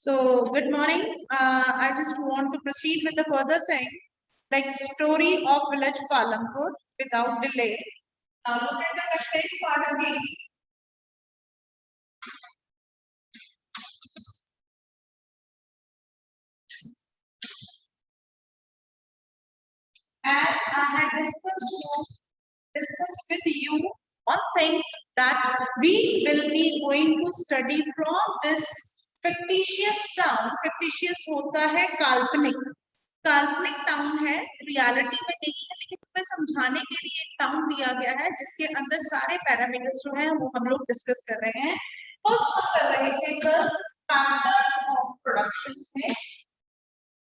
So, good morning. I just want to proceed with the further thing, like story of village Palampur without delay. Now, look at the content part again. As I had discussed with you, one thing that we will be going to study from this fictitious town. Fictitious होता है काल्पनिक. काल्पनिक town है, reality में नहीं है, लेकिन तुम्हें समझाने के लिए एक टाउन दिया गया है जिसके अंदर सारे पैरामीटर्स जो हैं वो हम लोग डिस्कस कर रहे हैं. फर्स्ट हम कर रहे थे फैक्टर्स ऑफ प्रोडक्शन में.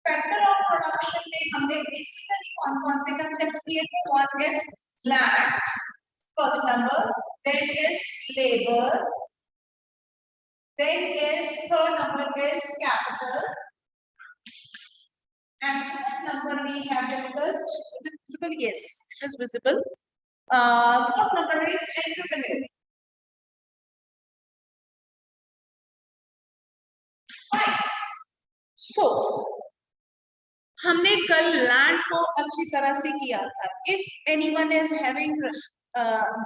फैक्टर ऑफ प्रोडक्शन में हमने बेसिकली कौन-कौन से कांसेप्ट्स लिए थे? One is land, first number, then is labour, then is third number is capital, and fourth number we have discussed. Is it visible? Yes, it is visible. Fourth number is entrepreneur. Fine. So हमने कल land को अच्छी तरह से किया था. If anyone is having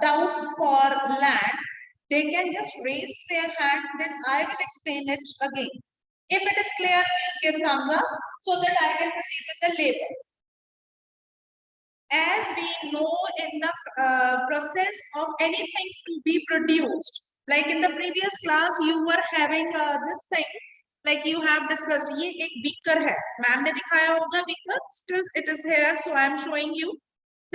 doubt for land, they can just raise their hand. Then I will explain it again. If it is clear, please give thumbs up so that I can proceed with the label. As we know, in the process of anything to be produced, like in the previous class, you were having this thing, like you have discussed. ये एक beaker है. Ma'am ने दिखाया होगा beaker. Still, it is here, so I am showing you.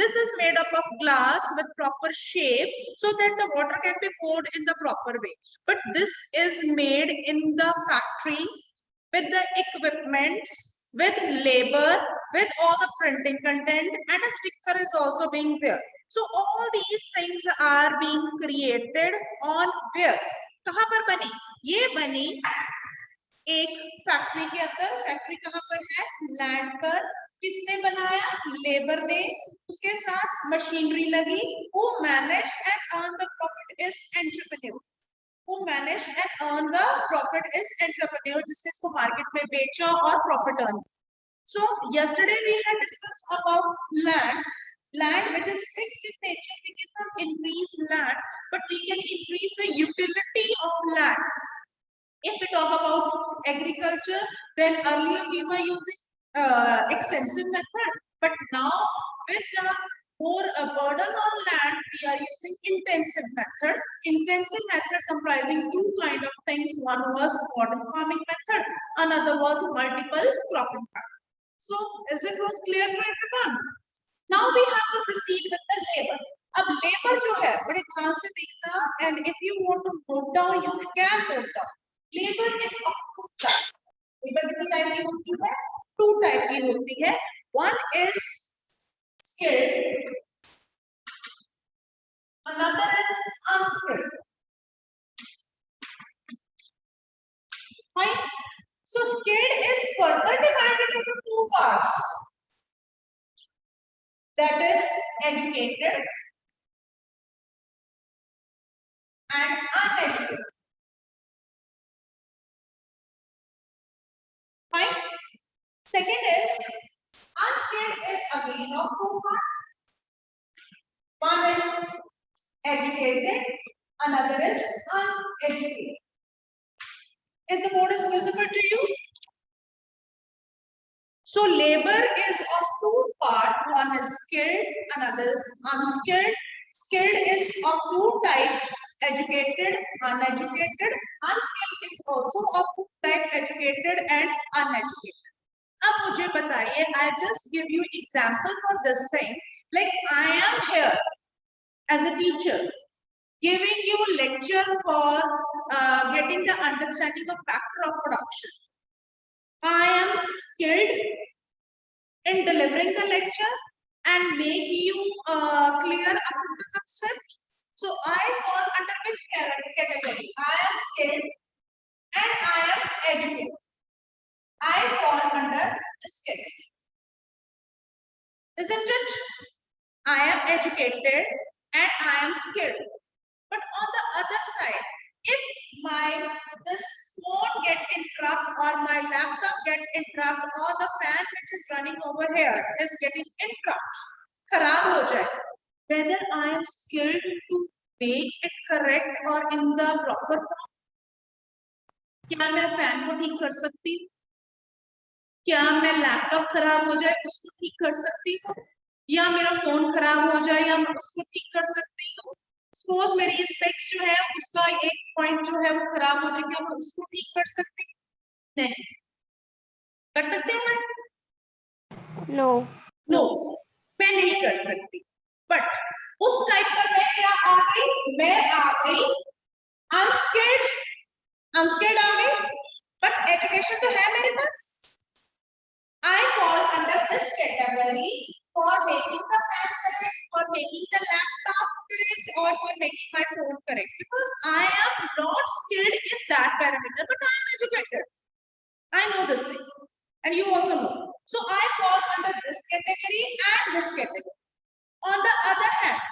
This is made up of glass with proper shape so that the water can be poured in the proper way. But this is made in the factory with the equipments, with labor, with all the printing content, and a sticker is also being there. So all these things are being created on where? कहाँ पर बनी? ये बनी एक factory के अंदर. Factory कहाँ पर है? लैंड पर. किसने बनाया? लेबर ने. उसके साथ मशीनरी लगी. Who managed and earned the profit is entrepreneur. Who managed and earned the profit is entrepreneur, जिसने इसको मार्केट में बेचा और profit earn. So yesterday we had discussed about land which is fixed in nature. We cannot increase land, but we can increase the utility of land. If we talk about agriculture, then earlier we were using extensive method, but now with the more burden on land, we are using intensive method. Intensive method comprising two kind of things. One was modern farming method, another was multiple cropping method. So is it was clear to everyone? Now we have to proceed with the labor. अब labor जो है बड़े ध्यान से देखना, and if you want to note down, you can note down. Labor is of two types. Labor कितनी type की होती है? Two टाइप की होती है. One is skilled, another is unskilled. Fine. So skilled is further divided into two parts. That is educated and uneducated. Fine. Second is unskilled is again of two parts. One is educated, another is uneducated. Is the board is visible to you? So labor is of two parts. One is skilled, another is unskilled. Skilled is of two types: educated, uneducated. Unskilled is also of two types: educated and uneducated. अब मुझे बताइए, I just give you example for this thing. Like I am here as a teacher, giving you lecture for getting the understanding of factor of production. I am skilled in delivering the lecture and make you clear about the concept. So I fall under which category? I am skilled and I am educated. I fall under this category. Isn't it? I am educated and I am skilled. But on the other side, if this phone get interrupt or my laptop get interrupt or the fan which is running over here is getting interrupt, खराब हो जाए, whether I am skilled to make it correct or in the proper form, क्या मैं fan को ठीक कर सकती हूँ, क्या मैं लैपटॉप खराब हो जाए उसको ठीक कर सकती हूँ, या मेरा फोन खराब हो जाए या मैं उसको ठीक कर सकती हूँ, सपोज मेरी स्पेक्स जो है उसका एक पॉइंट जो है वो खराब हो जाए, क्या मैं उसको ठीक कर सकती हूँ? नहीं कर सकती हूँ मैं? नो नो मैं नहीं कर सकती, बट उस टाइप पर मैं क्या आ गई, मैं आ गई अनस्किल्ड, अनस्किल्ड आ गई, बट एजुकेशन तो है मेरे पास. I fall under this category for making the fan correct, for making the laptop correct, or for making my phone correct, because I am not skilled in that parameter, but I am educated. I know this thing, and you also know. So I fall under this category and this category. On the other hand,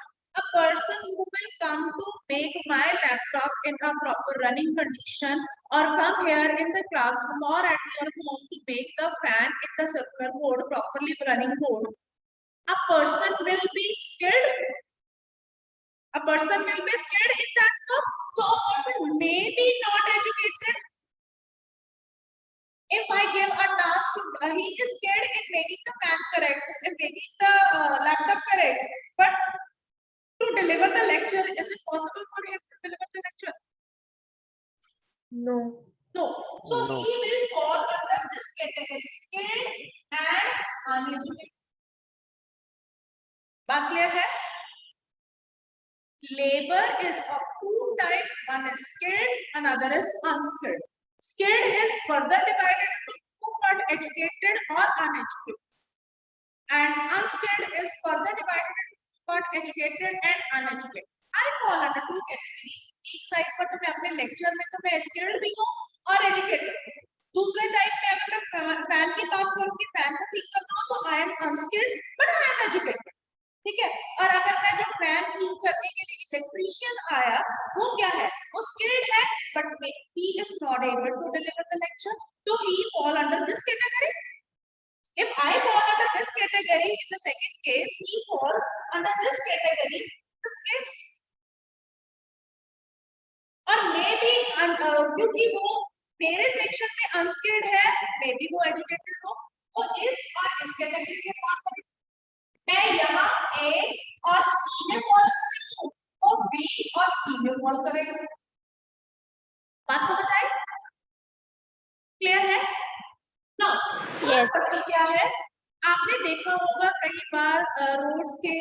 a person who will come to make my laptop in a proper running condition or come here in the classroom or at your home to make the fan in the circular board, properly running board, a person will be skilled. A person will be skilled in that job. So a person may be not educated. If I give a task to, he is skilled in making the fan correct, in making the laptop correct, but to deliver the lecture, is it possible for him to deliver the lecture? No. No. So No. he will fall under this category, skilled and uneducated. बात clear है? Labor is of two types. One is skilled, another is unskilled. Skilled is further divided into two parts, educated or uneducated. And unskilled is further divided into two parts, educated and uneducated. I fall under two categories. एक side पर तो मैं अपने lecture में तो मैं skilled भी हूँ और एजुकेटेड हूँ. दूसरे टाइप में अगर मैं फैन की बात करूंगी, फैन को ठीक करना हो तो I am unskilled but I am educated. ठीक है. और अगर मैं जो फैन ठीक करने के लिए इलेक्ट्रीशियन आया वो क्या है, वो स्किल्ड है but he is not able to deliver the lecture, तो he fall under this category. If I fall under this category, in the second case, he falls under this category. This case, और maybe क्योंकि वो मेरे section में unskilled है, may be वो educated हो, वो इस और इस कैटेगरी के फॉल करें. मैं यहाँ ए और सी में फॉल कर रही हूँ, वो बी और सी में फॉल करेगा. बात समझ आई? क्लियर है? ना? Yes. क्या है, आपने देखा होगा कई बार रोड्स के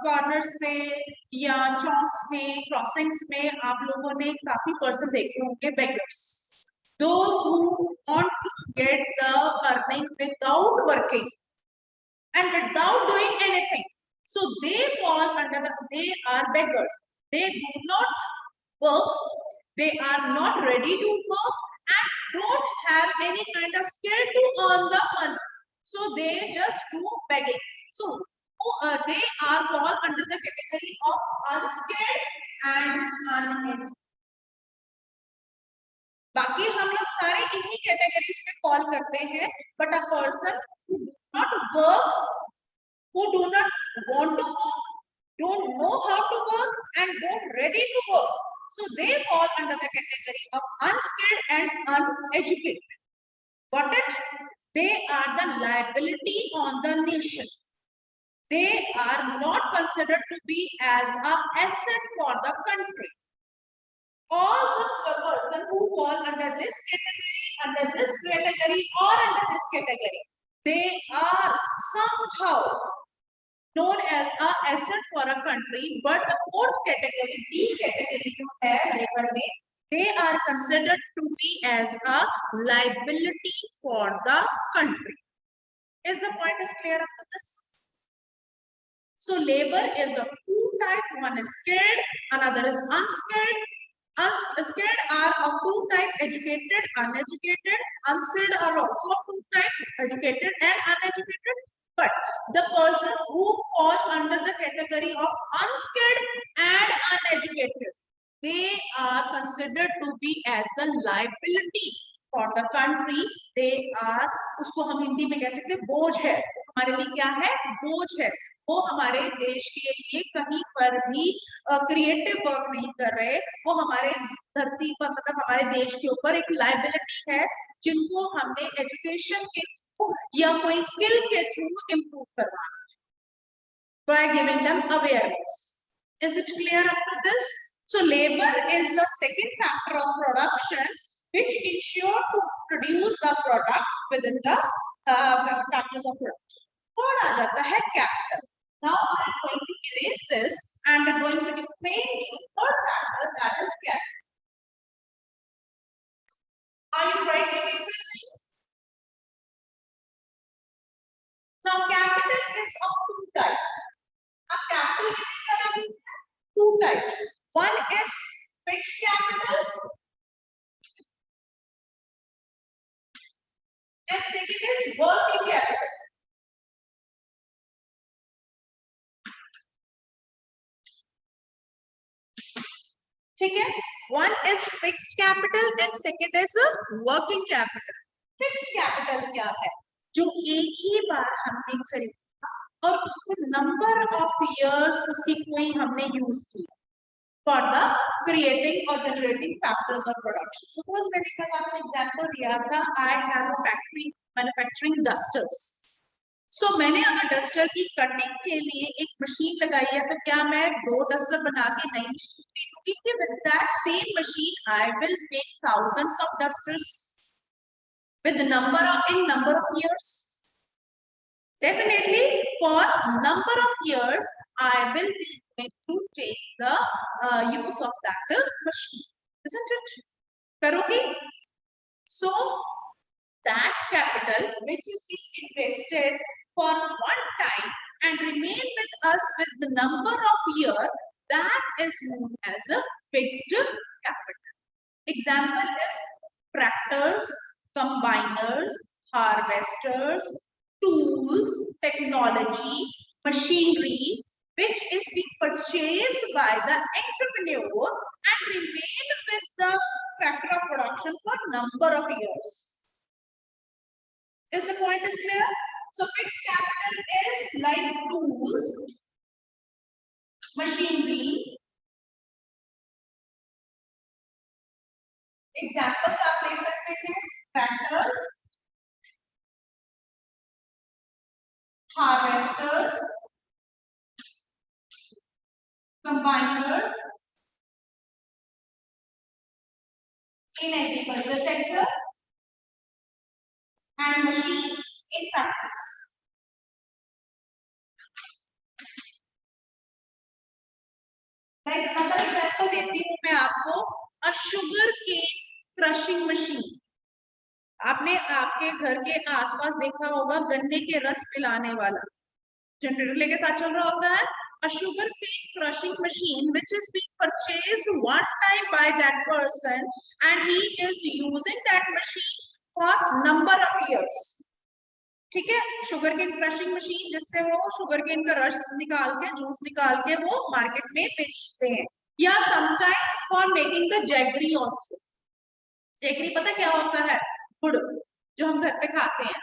कॉर्नर्स में या चौक्स में, क्रॉसिंग्स में आप लोगों ने काफी पर्सन देखे होंगे, beggars, those who want to get the earning without working and without doing anything, so they fall under they are beggars. They do not work, they are not ready to work and don't have any kind of skill to earn the money, so they just do begging. So they are fall under the category of unskilled and uneducated. बाकी हम लोग सारे इन्हीं categories में fall करते हैं, but a person who do not work, who do not want to work, don't know how to work and don't ready to work, so they fall under the category of unskilled and uneducated. Got it? They are the liability on the nation. They are not considered to be as an asset for the country. All the person who fall under this category or under this category, they are somehow known as a asset for a country. But the fourth category, D category जो है labor में, they are considered to be as a liability for the country. Is the point is clear up to this? So labor is of two types. One is skilled, another is unskilled. Skilled are of two types, educated, uneducated. Unskilled are also of two types, educated and uneducated. But the person who fall under the category of unskilled and uneducated, they are considered to be as the liability for the country they are, उसको हम हिंदी में कह सकते हैं बोझ है, हमारे लिए क्या है, बोझ है। वो हमारे देश के लिए कहीं पर भी क्रिएटिव वर्क नहीं कर रहे, वो हमारे धरती पर मतलब हमारे देश के ऊपर एक लाइबिलिटी है, जिनको हमने एजुकेशन के थ्रू या कोई स्किल के थ्रू इम्प्रूव करना by giving them awareness. Is it clear up to this? So labor is the second factor of production which ensure to produce the product within the factors of production. Third आ जाता है capital. Now I am going to erase this and I'm going to explain you third factor, that is capital. Are you writing everything? Now capital is of two types. A capital is two types. One is fixed capital and second is working capital. ठीक है, one is fixed capital and second is working capital. Fixed capital क्या है, जो एक ही बार हमने खरीदा और उसको नंबर ऑफ इयर्स उसी को ही हमने यूज किया for the creating or generating factors of production. Suppose मैंने कल आपको एग्जांपल दिया था, I have a factory manufacturing dusters. So मैंने अगर डस्टर की कटिंग के लिए एक मशीन लगाई है, तो क्या मैं दो डस्टर बना के नई मशीन खरीदूंगी कि with that same machine I will make thousands of dusters with number of years? Definitely for number of years I will be going to take the use of that machine, isn't it? करोगी? So that capital which is being invested for one time and remain with us with the number of year, that is known as a fixed capital. Example is tractors, combiners, harvesters, tools, technology, machinery, which is being purchased by the entrepreneur and remain with the factor of production for number of years. Is the point is clear? So fixed capital is like tools, machinery. Examples आप ले सकते हैं, tractors, harvesters, combiners in agriculture sector and machines in factories. Like another example देती हूँ मैं आपको, a sugar cane crushing machine. आपने आपके घर के आसपास देखा होगा गन्ने के रस पिलाने वाला जनरेटर लेके साथ चल रहा होता है. A sugar cane crushing machine which is being purchased one time by that person and he is using that machine for number of years. ठीक है, शुगर केन क्रशिंग मशीन जिससे वो शुगर केन का रस निकाल के जूस निकाल के वो मार्केट में बेचते हैं, या sometime for making the jaggery also. Jaggery पता क्या होता है, गुड़ जो हम घर पे खाते हैं,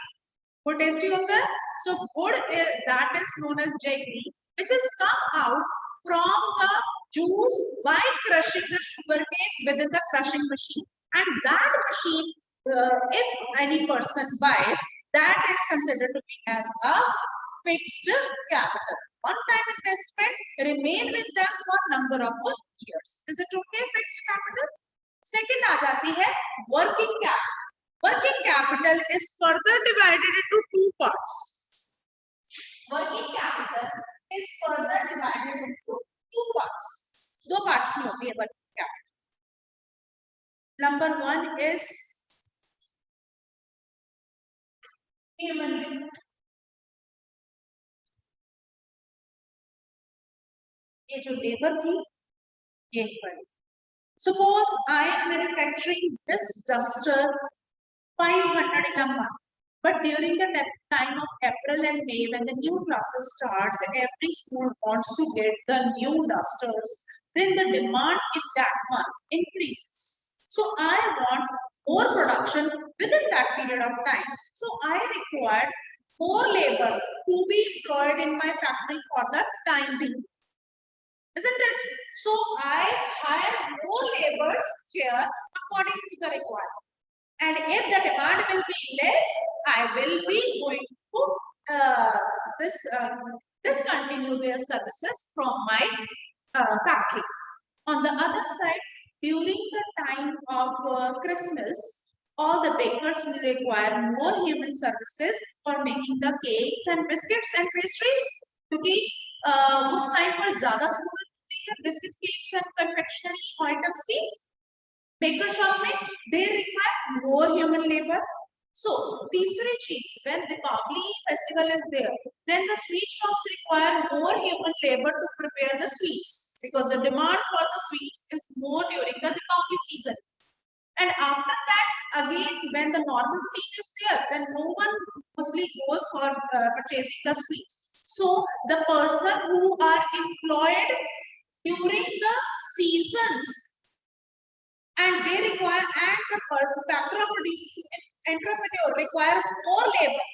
वो टेस्टी होता है. So gur that is known as jaggery which is come out from the juice by crushing the sugar cane within the crushing machine, and that machine if any person buys, that is considered to be as a fixed capital. One time investment, remain with them for number of years. Is it okay? Fixed capital. Second आ जाती है working capital. Working capital is further divided into two parts. Working capital is further divided into two parts. दो parts में होती है working capital. Number one is human. ये जो labour थी ये पर. Suppose I am manufacturing this duster 500 in a month, but during the time of April and May when the new classes starts and every school wants to get the new dusters, then the demand in that month increases. So I want more production within that period of time. So I required more labor to be employed in my factory for the time being. Isn't it? So I hire more laborers here according to the requirement. And if the demand will be less, I will be going to discontinue their services from my factory. On the other side, during the time of Christmas, all the bakers will require more human services for making the cakes and biscuits and pastries. क्योंकि उस time पर ज्यादा जरूरत होती है biscuits cakes and confectionery items की baker shop में they require more human labor. So तीसरी चीज when Deepavali festival is there, then the sweet shops require more human labor to prepare the sweets because the demand for the sweets is more during the Deepavali season. And after that, again, when the normal routine is there, then no one mostly goes for purchasing the sweets. So the person who are employed during the seasons and they require and the factory of producing entrepreneur require more labor,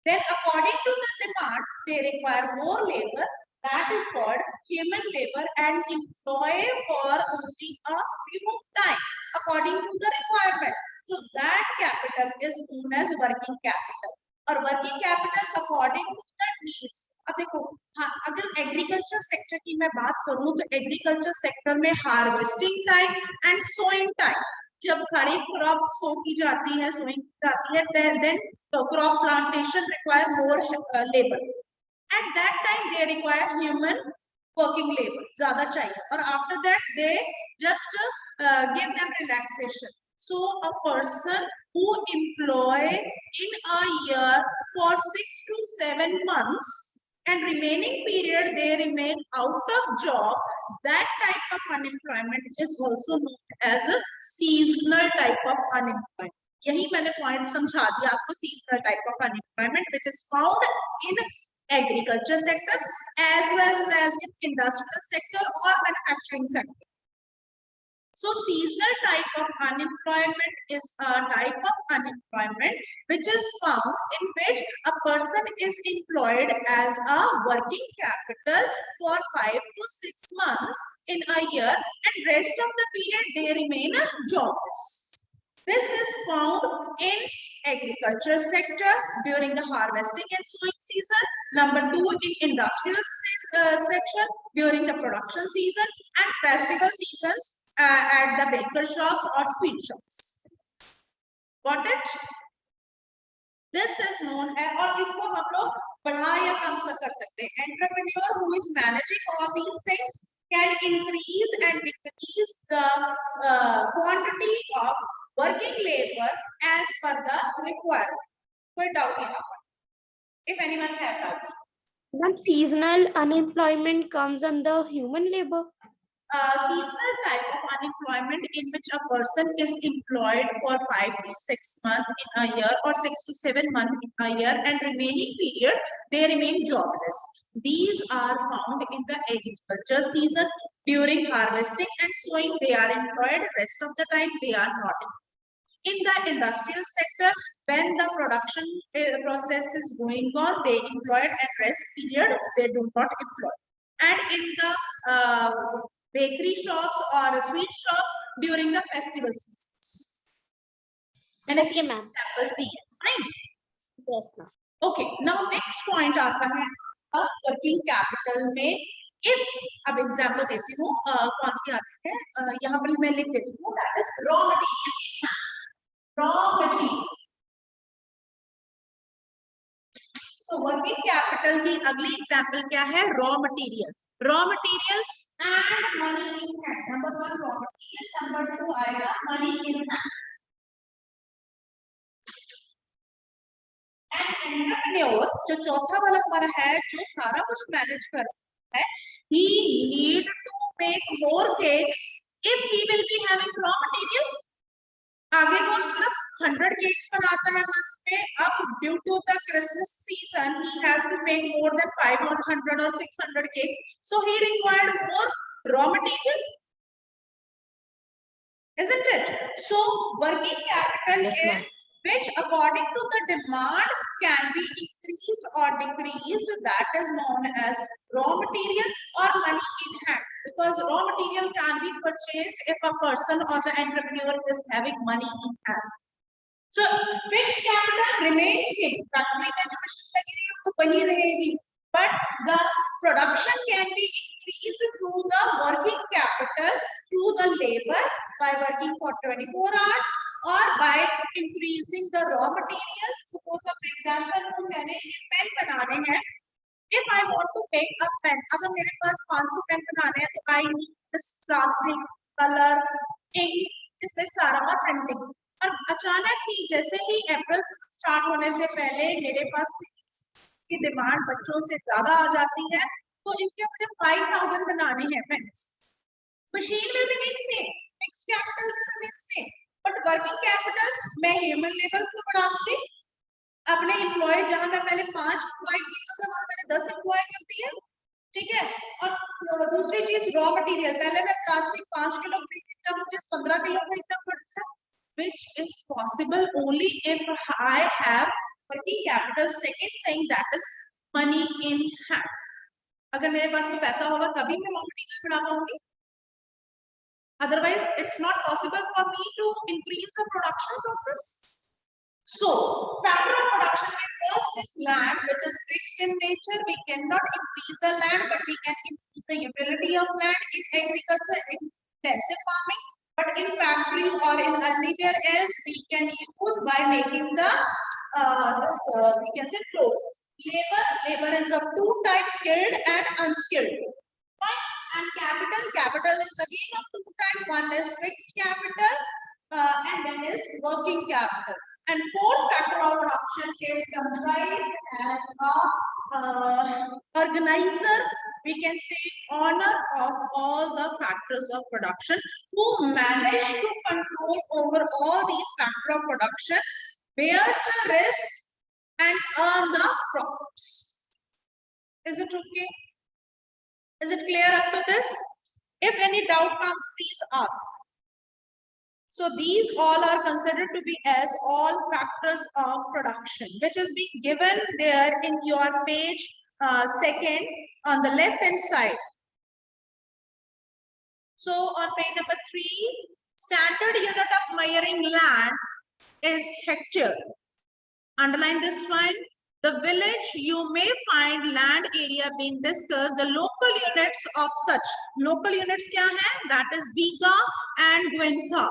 then according to the demand they require more labor. That is called human labor and employ for only a few time according to the requirement. So that capital is known as working capital or working capital according to the needs. अब देखो हाँ अगर agriculture sector की मैं बात करूं तो agriculture sector में harvesting time and sowing time जब खरीफ क्रॉप सो की जाती है सोइंग की जाती है then crop plantation require more labour at that time they require human working labor zyada chahiye और after that they just give them relaxation. So a person who employ in a year for 6 to 7 months and remaining period they remain out of job, that type of unemployment is also known as a seasonal type of unemployment. यही मैंने point समझा दिया आपको seasonal type of unemployment which is found in agriculture sector as well as in industrial sector or manufacturing sector. So seasonal type of unemployment is a type of unemployment which is found in which a person is employed as a working capital for 5 to 6 months in a year and rest of the period they remain jobless. This is found in agriculture sector during the harvesting and sowing season. Number 2 in industrial section during the production season and festival seasons at the baker shops or sweet shops. Got it? This is known as और इसको हम लोग बढ़ा या कम कर सकते हैं. Entrepreneur who is managing all these things can increase and decrease the quantity of working labor as per the requirement. कोई doubt यहाँ पर? If anyone have doubt. Ma'am, seasonal unemployment comes under human labor. Seasonal type of unemployment in which a person is employed for 5 to 6 months in a year or 6 to 7 months in a year and remaining period they remain jobless. These are found in the agriculture season. During harvesting and sowing they are employed, rest of the time they are not employed. In the industrial sector, when the production process is going on, they employed and rest period they do not employ. And in the bakery shops or sweet shops during the festival seasons. And okay, ma'am. Fine. Yes, ma'am. Okay. Now next point आता है working capital में if अब example देती हूँ कौन सी आती है यहाँ पर मैं लिख देती हूँ that is raw material. Raw material. So working capital की अगली एग्जाम्पल क्या है? Raw material. Raw material and money in hand. Number 1 raw material, number 2 आएगा money in hand. And entrepreneur जो चौथा वाला हमारा है जो सारा कुछ मैनेज कर रहा है, he need to make more cakes if he will be having raw material. आगे वो सिर्फ 100 cakes बनाता है month में, अब due to the Christmas season he has to make more than 500 or 600 cakes, so he required more raw material, isn't it? So working capital yes, is which according to the demand can be increased or decreased, that is known as raw material or money in hand, because raw material can be purchased if a person or the entrepreneur is having money in hand. So fixed capital remains same, factory में जो machine लगी है वो वही रहेगी, but the production can be increased through the working capital, through the labor, by working for 24 hours or by increasing the raw material. Suppose for example मैंने ये pen बनाने हैं, if I want to make a pen, अगर मेरे पास 500 pen बनाने हैं तो I need this plastic, color, ink, इसमें सारा का printing. और अचानक ही जैसे ही अप्रैल स्टार्ट होने से पहले मेरे पास की डिमांड बच्चों से ज्यादा आ जाती है, तो इसके मुझे 5000 बनाने हैं pens. Machine will remain same, fixed capital will remain same, but working capital मैं ह्यूमन लेबर्स को बढ़ा दूंगी. अपने एम्प्लॉय जहां मैं पहले 5 एम्प्लॉय की तो वहां मैंने 10 एम्प्लॉय कर दिए, ठीक है. और दूसरी चीज रॉ मटेरियल, पहले मैं प्लास्टिक 5 किलो खरीदती थी, मुझे 15 किलो खरीदना पड़ता है, which is possible only if I have working capital. Second thing, that is money in hand. अगर मेरे पास में पैसा होगा तभी मैं रॉ मटेरियल बना पाऊंगी, otherwise it's not possible for me to increase the production process. So factor of production first is land, which is fixed in nature. We cannot increase the land, but we can increase the utility of land in agriculture, in intensive farming. But in factories or in anywhere else, we can use by making the we can say clothes. Labor is of two types, skilled and unskilled. Fine. And capital is again of two types. One is fixed capital and then is working capital. And fourth factor of production is comprised as a organizer, we can say owner of all the factors of production, who manage to control over all these factors of production, bears the risk and earn the profits. Is it okay? Is it clear up to this? If any doubt comes, please ask. So these all are considered to be as all factors of production, which is being given there in your page second on the left hand side. So on page number 3, standard unit of measuring land is hectare. Underline this one. The village, you may find land area being discussed. The local units of such. Local units kya hai? That is Biga and Gwentha.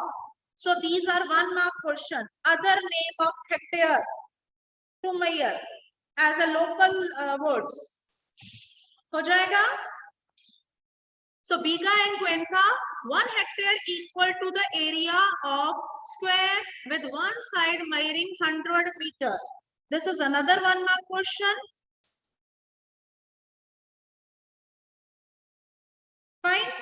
So these are 1 mark question. Other name of hectare to measure as a local words. हो जाएगा? So Biga and Gwentha, 1 hectare equal to the area of square with one side measuring 100 meter. This is another 1 mark question. Fine.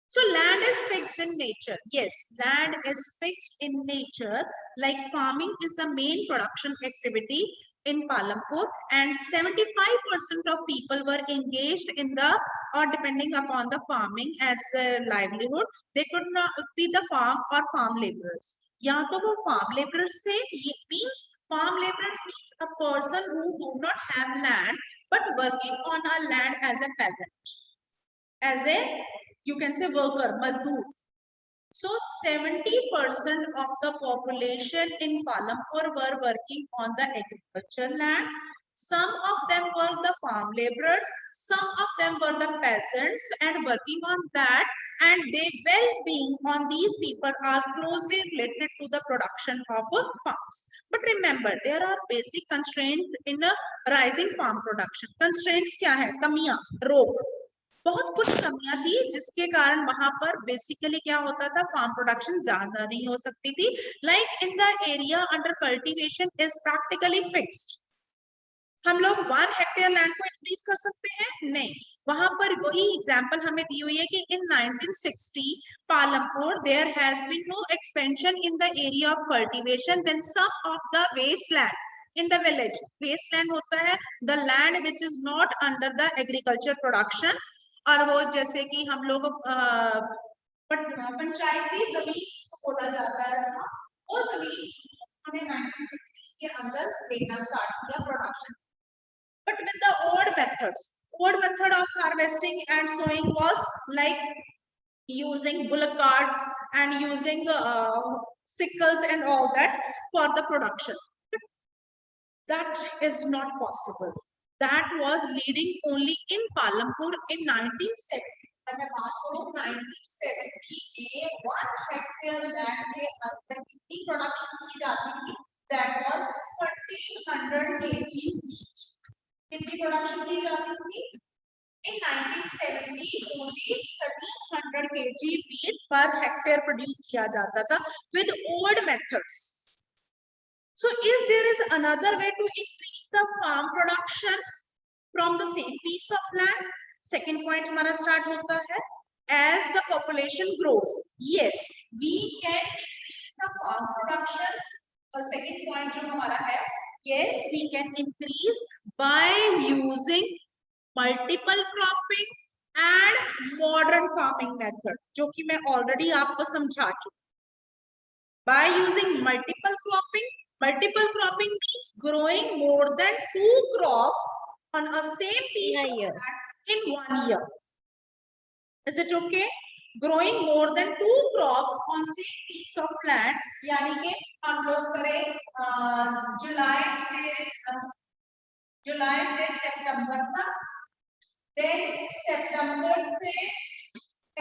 So land is fixed in nature. Yes, land is fixed in nature. Like farming is the main production activity in Palampur, and 75% of people were engaged in the or depending upon the farming as their livelihood. They could not be the farm or farm laborers. या तो वो farm laborers थे, means farm laborers means a person who do not have land but working on a land as a peasant, as a, you can say, worker, mazdoor. So 70% of the population in Palampur were working on the agriculture land. Some of them were the farm laborers, some of them were the peasants and working on that, and their well-being on these people are closely related to the production of farms. But remember, there are basic constraints in a rising farm production. Constraints क्या है? कमियां, रोग, बहुत कुछ कमियां थी जिसके कारण वहां पर बेसिकली क्या होता था, फार्म प्रोडक्शन ज्यादा नहीं हो सकती थी. Like in the area under cultivation is practically fixed. हम लोग 1 हेक्टेयर लैंड को इंक्रीज कर सकते हैं? नहीं. वहां पर वही एग्जांपल हमें दी हुई है कि in 1960 Palampur there has been no expansion in the area of cultivation, then some of the wasteland in the village. Wasteland होता है the land which is not under the agriculture production, और वो जैसे कि हम लोग पंचायती जमीन बोला जाता है, वो जमीन लेना start किया production. But with the old method of harvesting and sowing was like using bullock carts and using sickles and all that for the production. But that is not possible. That was leading only in Palampur in 1970. And about 1970 में 1 hectare land में कितनी production की जाती थी? That was 1300 kg each. कितनी production की जाती थी? In 1970, only 1300 kg wheat per hectare produced किया जाता था with old methods. So, there is another way to increase the farm production from the same piece of land? Second point हमारा start होता है. As the population grows, yes, we can increase the farm production. Second point जो हमारा है, yes, we can increase by using multiple cropping and modern farming method, जो कि मैं already आपको समझा चुकी. By using multiple cropping means growing more than 2 crops on a same piece of land in 1 year. Is it okay? Growing more than 2 crops on same piece of land, यानी कि हम लोग करें जुलाई से सितंबर तक, then सितंबर से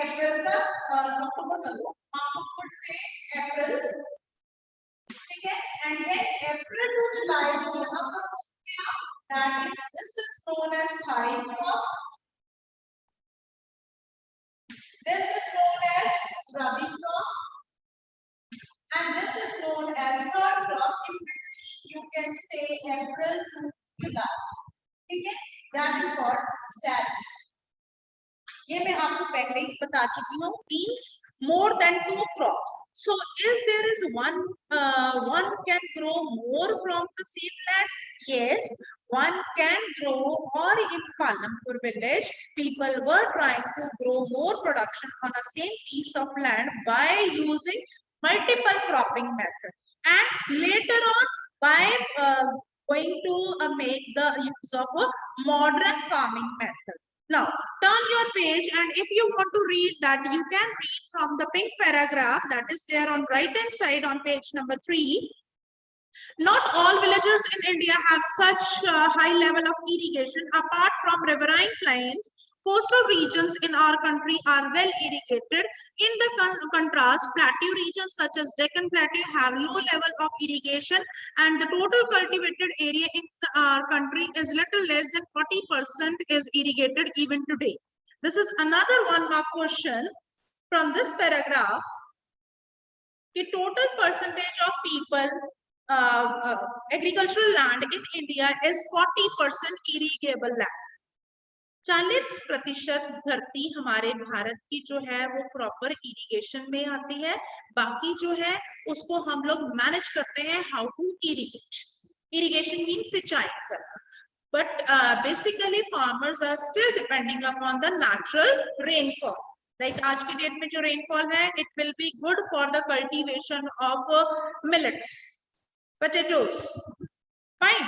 अप्रैल तक, अक्टूबर से अप्रैल, ठीक है, and then April to July जो यहाँ पर हो गया, that is, this is known as kharif crop. This is known as rabi crop, and this is known as third crop. In between, you can say April to July. ठीक है, that is called Sari. ये मैं आपको पहले ही बता चुकी हूँ. Means more than 2 crops. So, there is one can grow more from the same land? Yes, one can grow, or in Palampur village, people were trying to grow more production on a same piece of land by using multiple cropping method. And later on, by going to make the use of a modern farming method. Now, turn your page, and if you want to read that, you can read from the pink paragraph that is there on right hand side on page number 3. Not all villagers in India have such a high level of irrigation. Apart from riverine plains, coastal regions in our country are well irrigated. In the contrast, plateau regions such as Deccan Plateau have low level of irrigation, and the total cultivated area in our country is little less than 40% is irrigated even today. This is another one mark question from this paragraph. The total percentage of people agricultural land in India is 40% irrigable land. 40% धरती हमारे भारत की जो है वो proper irrigation में आती है. बाकी जो है उसको हम लोग मैनेज करते हैं how to irrigate. Irrigation means सिंचाई करना. But basically farmers are still depending upon the natural rainfall. Like आज की डेट में जो rainfall है, it will be good for the cultivation of millets, potatoes, fine,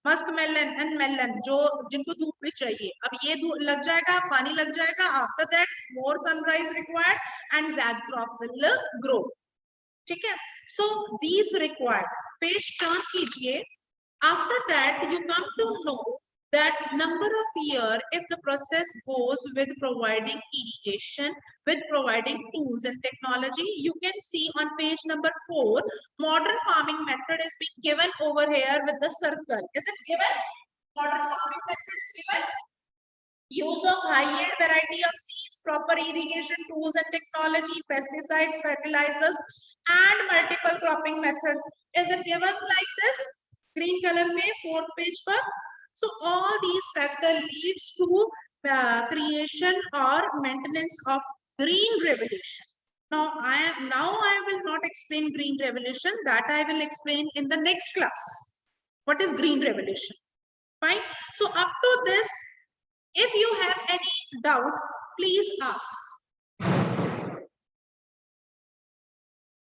muskmelon and melon जो जिनको धूप भी चाहिए. अब ये लग जाएगा, पानी लग जाएगा. After that, more sunrise required and that crop will grow. ठीक है? So these required. Page turn कीजिए. After that, you come to know that number of year if the process goes with providing irrigation, with providing tools and technology. You can see on page number 4, modern farming method is being given over here with the circle. Is it given? Modern farming method is given. Use of high yield variety of seeds, proper irrigation tools and technology, pesticides, fertilizers, and multiple cropping method. Is it given like this? Green color में 4th page पर. So all these factors leads to creation or maintenance of green revolution. Now I will not explain green revolution. That I will explain in the next class. What is green revolution? Fine. So up to this, if you have any doubt, please ask.